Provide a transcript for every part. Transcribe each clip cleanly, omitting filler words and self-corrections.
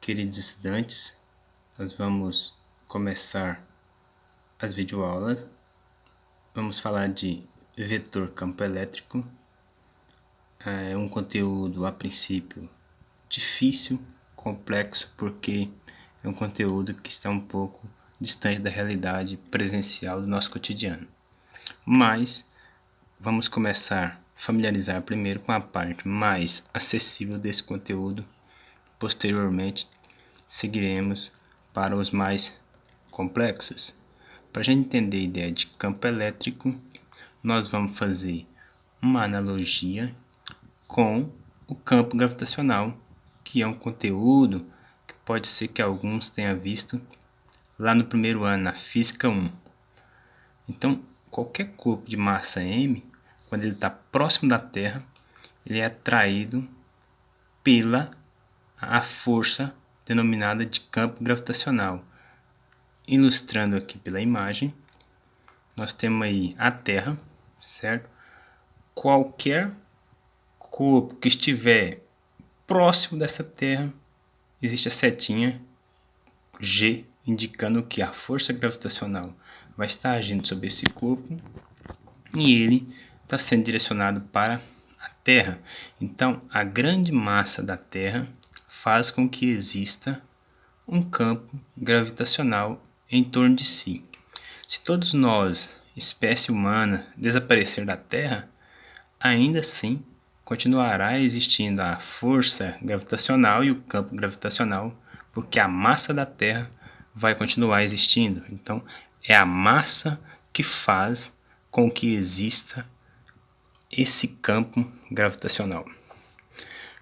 Queridos estudantes, nós vamos começar as videoaulas. Vamos falar de vetor campo elétrico. É um conteúdo, a princípio, difícil, complexo, porque é um conteúdo que está um pouco distante da realidade presencial do nosso cotidiano. Mas vamos começar a familiarizar primeiro com a parte mais acessível desse conteúdo. Posteriormente, seguiremos para os mais complexos. Para a gente entender a ideia de campo elétrico, nós vamos fazer uma analogia com o campo gravitacional, que é um conteúdo que pode ser que alguns tenham visto lá no primeiro ano, na Física 1. Então, qualquer corpo de massa m, quando ele está próximo da Terra, ele é atraído pela a força denominada de campo gravitacional. Ilustrando aqui pela imagem, nós temos aí a Terra, certo? Qualquer corpo que estiver próximo dessa Terra, existe a setinha G, indicando que a força gravitacional vai estar agindo sobre esse corpo e ele está sendo direcionado para a Terra. Então, a grande massa da Terra faz com que exista um campo gravitacional em torno de si. Se todos nós, espécie humana, desaparecer da Terra, ainda assim continuará existindo a força gravitacional e o campo gravitacional, porque a massa da Terra vai continuar existindo. Então, é a massa que faz com que exista esse campo gravitacional.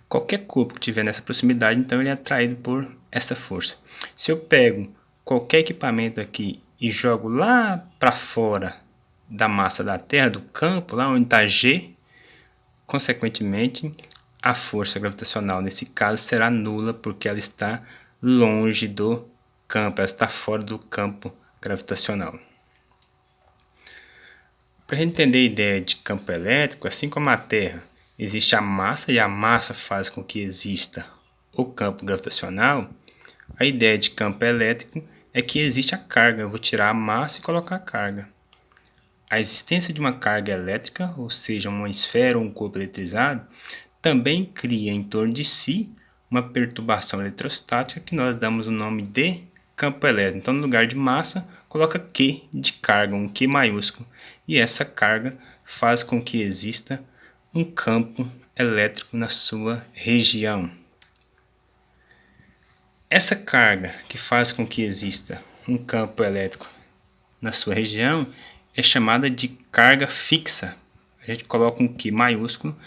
Qualquer corpo que estiver nessa proximidade, então ele é atraído por essa força. Se eu pego qualquer equipamento aqui e jogo lá para fora da massa da Terra, do campo, lá onde está G, consequentemente, a força gravitacional nesse caso será nula, porque ela está longe do campo, ela está fora do campo gravitacional. Para a gente entender a ideia de campo elétrico, assim como a Terra existe a massa e a massa faz com que exista o campo gravitacional, a ideia de campo elétrico é que existe a carga. Eu vou tirar a massa e colocar a carga. A existência de uma carga elétrica, ou seja, uma esfera ou um corpo eletrizado, também cria em torno de si uma perturbação eletrostática que nós damos o nome de campo elétrico. Então, no lugar de massa, coloca Q de carga, um Q maiúsculo. E essa carga faz com que exista um campo elétrico na sua região. Essa carga que faz com que exista um campo elétrico na sua região é chamada de carga fixa. A gente coloca um Q maiúsculo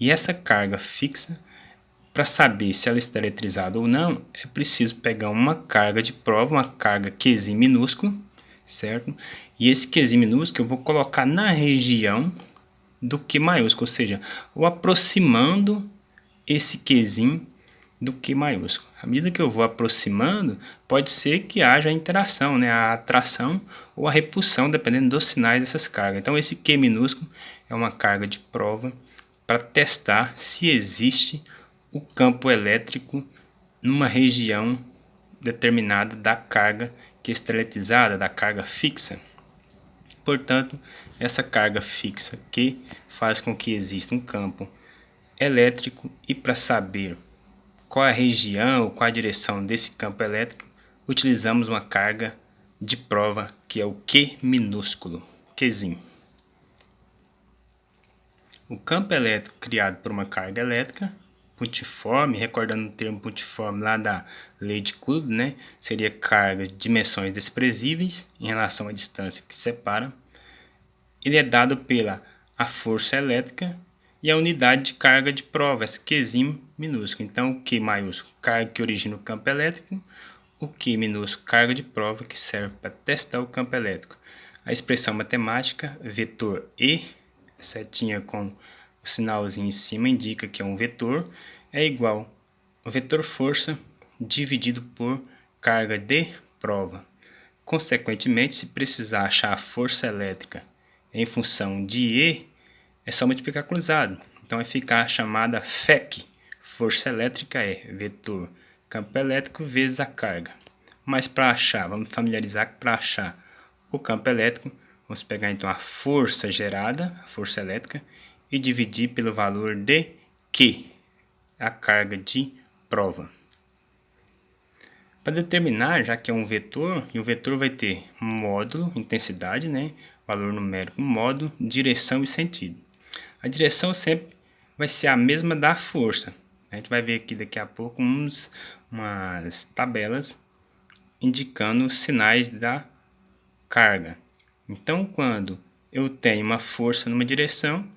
e essa carga fixa, para saber se ela está eletrizada ou não, é preciso pegar uma carga de prova, uma carga Qzinho minúsculo, certo? E esse Qzinho minúsculo eu vou colocar na região do Q maiúsculo, ou seja, vou aproximando esse Qzinho do Q maiúsculo. À medida que eu vou aproximando, pode ser que haja a interação, né? A atração ou a repulsão, dependendo dos sinais dessas cargas. Então, esse Q minúsculo é uma carga de prova para testar se existe o campo elétrico numa região determinada da carga que está eletrizada, da carga fixa. Portanto, essa carga fixa que faz com que exista um campo elétrico, e para saber qual a região, qual a direção desse campo elétrico, utilizamos uma carga de prova que é o Q minúsculo, Qzinho. O campo elétrico criado por uma carga elétrica pontiforme, recordando o termo pontiforme lá da lei de Coulomb, né? Seria carga de dimensões desprezíveis em relação à distância que separa. Ele é dado pela a força elétrica e a unidade de carga de prova, esse Qzinho minúsculo. Então, o Q maiúsculo, carga que origina o campo elétrico, o Q minúsculo, carga de prova, que serve para testar o campo elétrico. A expressão matemática, vetor E, setinha com o sinalzinho em cima indica que é um vetor, é igual ao vetor força dividido por carga de prova. Consequentemente, se precisar achar a força elétrica em função de E, é só multiplicar cruzado. Então vai ficar chamada FEC. Força elétrica é vetor campo elétrico vezes a carga. Mas para achar, vamos familiarizar que para achar o campo elétrico, vamos pegar então a força gerada, a força elétrica, e dividir pelo valor de Q, a carga de prova. Para determinar, já que é um vetor, e o vetor vai ter módulo, intensidade, né? Valor numérico, módulo, direção e sentido. A direção sempre vai ser a mesma da força. A gente vai ver aqui daqui a pouco umas tabelas indicando os sinais da carga. Então, quando eu tenho uma força numa direção,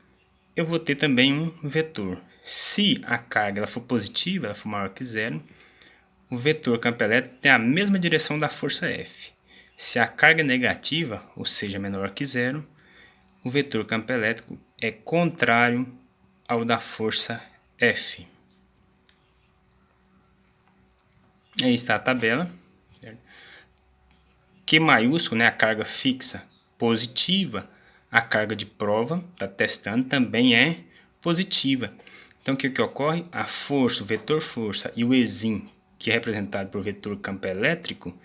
eu vou ter também um vetor. Se a carga ela for positiva, ela for maior que zero, o vetor campo elétrico tem a mesma direção da força F. Se a carga é negativa, ou seja, menor que zero, o vetor campo elétrico é contrário ao da força F. Aí está a tabela. Q maiúsculo, né, a carga fixa positiva, a carga de prova, está testando, também é positiva. Então o que ocorre? A força, o vetor força e o Ezinho, que é representado por vetor campo elétrico,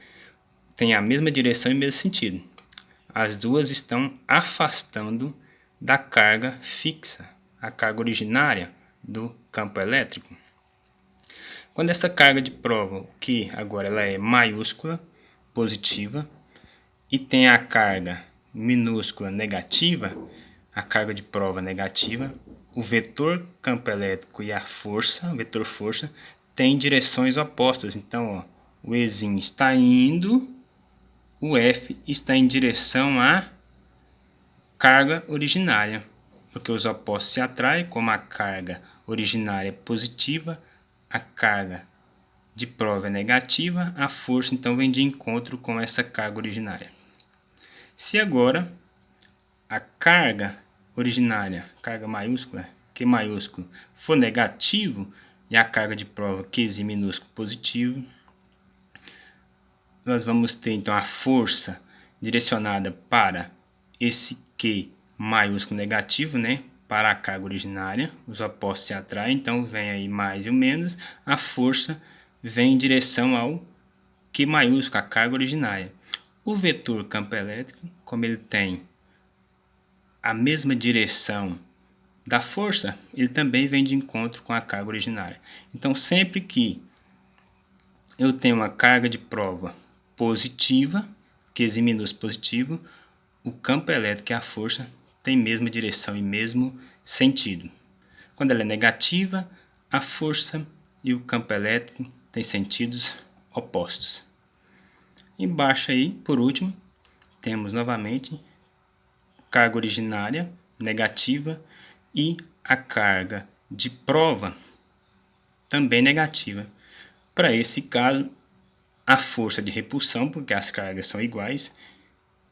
tem a mesma direção e mesmo sentido. As duas estão afastando da carga fixa, a carga originária do campo elétrico. Quando essa carga de prova, que agora ela é maiúscula, positiva, e tem a carga minúscula negativa, a carga de prova negativa, o vetor campo elétrico e a força, o vetor força, tem direções opostas. Então, ó, o Ezinho está indo, o F está em direção à carga originária, porque os opostos se atraem, como a carga originária é positiva, a carga de prova é negativa, a força então vem de encontro com essa carga originária. Se agora a carga originária, carga maiúscula, Q maiúsculo, for negativo e a carga de prova Qzinho minúsculo positivo, nós vamos ter então a força direcionada para esse Q maiúsculo negativo, né? Para a carga originária, os opostos se atraem, então vem aí mais e o menos, a força vem em direção ao Q maiúsculo, a carga originária. O vetor campo elétrico, como ele tem a mesma direção da força, ele também vem de encontro com a carga originária. Então, sempre que eu tenho uma carga de prova positiva, Qzinho minúsculo positivo, o campo elétrico e a força têm mesma direção e mesmo sentido. Quando ela é negativa, a força e o campo elétrico têm sentidos opostos. Embaixo aí, por último, temos novamente carga originária negativa e a carga de prova também negativa. Para esse caso, a força de repulsão, porque as cargas são iguais,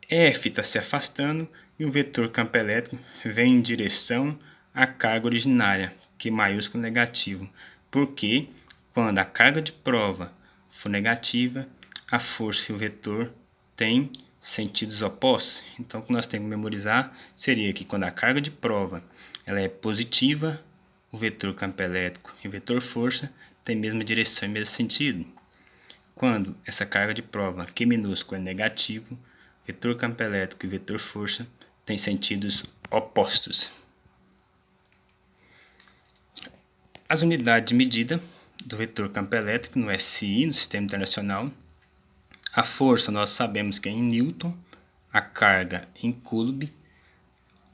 F está se afastando e o vetor campo elétrico vem em direção à carga originária, Q maiúsculo negativo, porque quando a carga de prova for negativa, a força e o vetor têm sentidos opostos. Então, o que nós temos que memorizar seria que quando a carga de prova ela é positiva, o vetor campo elétrico e o vetor força têm a mesma direção e mesmo sentido. Quando essa carga de prova Q minúsculo é negativo, vetor campo elétrico e vetor força têm sentidos opostos. As unidades de medida do vetor campo elétrico no SI, no Sistema Internacional. A força nós sabemos que é em Newton, a carga em Coulomb.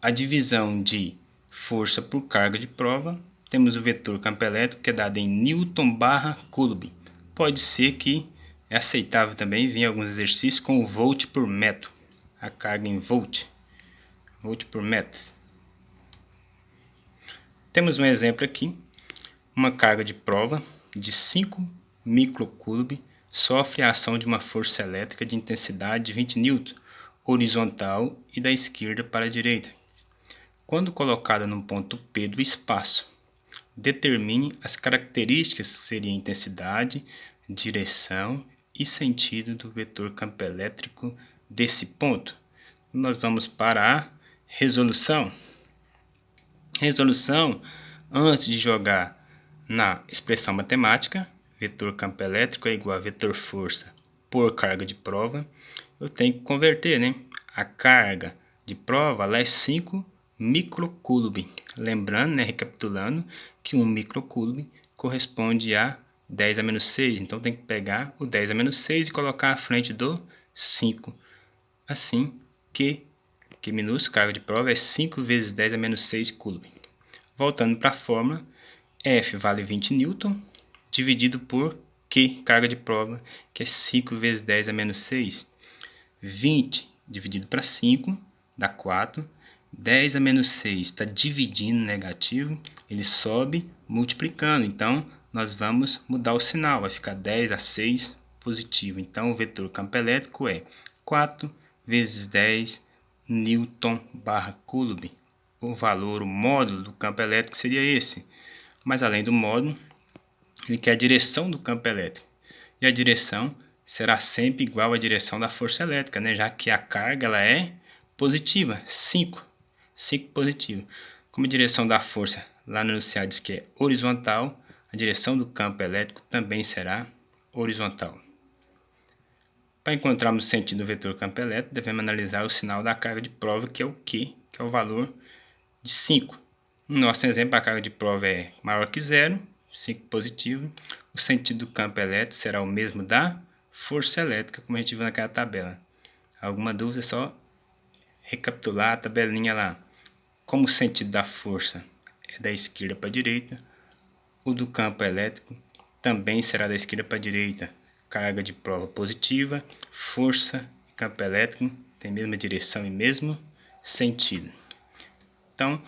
A divisão de força por carga de prova, temos o vetor campo elétrico que é dado em Newton/Coulomb. Pode ser que é aceitável também vir alguns exercícios com o volt por metro, a carga em volt por metro. Temos um exemplo aqui, uma carga de prova de 5 microcoulomb sofre a ação de uma força elétrica de intensidade de 20 N, horizontal e da esquerda para a direita. Quando colocada no ponto P do espaço, determine as características que seriam intensidade, direção e sentido do vetor campo elétrico desse ponto. Nós vamos para a resolução. Resolução, antes de jogar na expressão matemática, vetor campo elétrico é igual a vetor força por carga de prova, eu tenho que converter, né? A carga de prova lá é 5 microcoulomb. Lembrando, né, recapitulando, que 1 microcoulomb corresponde a 10 a menos 6. Então tem que pegar o 10 a menos 6 e colocar à frente do 5. Assim que minúsculo, carga de prova, é 5 vezes 10 a menos 6 coulomb. Voltando para a fórmula, F vale 20 newton, dividido por Q, carga de prova, que é 5 vezes 10 a menos 6. 20 dividido para 5 dá 4. 10 a menos 6 está dividindo negativo, ele sobe multiplicando. Então, nós vamos mudar o sinal, vai ficar 10 a 6 positivo. Então, o vetor campo elétrico é 4 vezes 10 newton barra coulomb. O valor, o módulo do campo elétrico seria esse. Mas além do módulo, ele quer a direção do campo elétrico. E a direção será sempre igual à direção da força elétrica, né? Já que a carga ela é positiva, 5 positivo. Como a direção da força lá no enunciado diz que é horizontal, a direção do campo elétrico também será horizontal. Para encontrarmos o sentido do vetor campo elétrico, devemos analisar o sinal da carga de prova, que é o Q, que é o valor de 5. No nosso exemplo, a carga de prova é maior que zero, 5 positivo. O sentido do campo elétrico será o mesmo da força elétrica, como a gente viu naquela tabela. Alguma dúvida, é só recapitular a tabelinha lá. Como o sentido da força é da esquerda para a direita, o do campo elétrico também será da esquerda para a direita. Carga de prova positiva, força e campo elétrico tem a mesma direção e mesmo sentido. Então,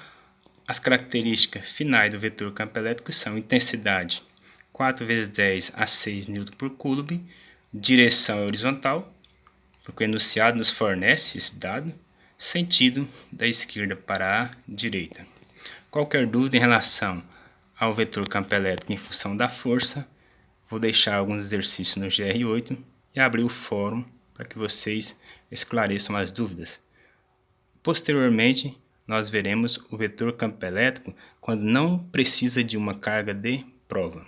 as características finais do vetor campo elétrico são intensidade 4 vezes 10 a 6 N por coulomb, direção horizontal, porque o enunciado nos fornece esse dado, sentido da esquerda para a direita. Qualquer dúvida em relação ao vetor campo elétrico em função da força, vou deixar alguns exercícios no GR8 e abrir o fórum para que vocês esclareçam as dúvidas. Posteriormente, nós veremos o vetor campo elétrico quando não precisa de uma carga de prova.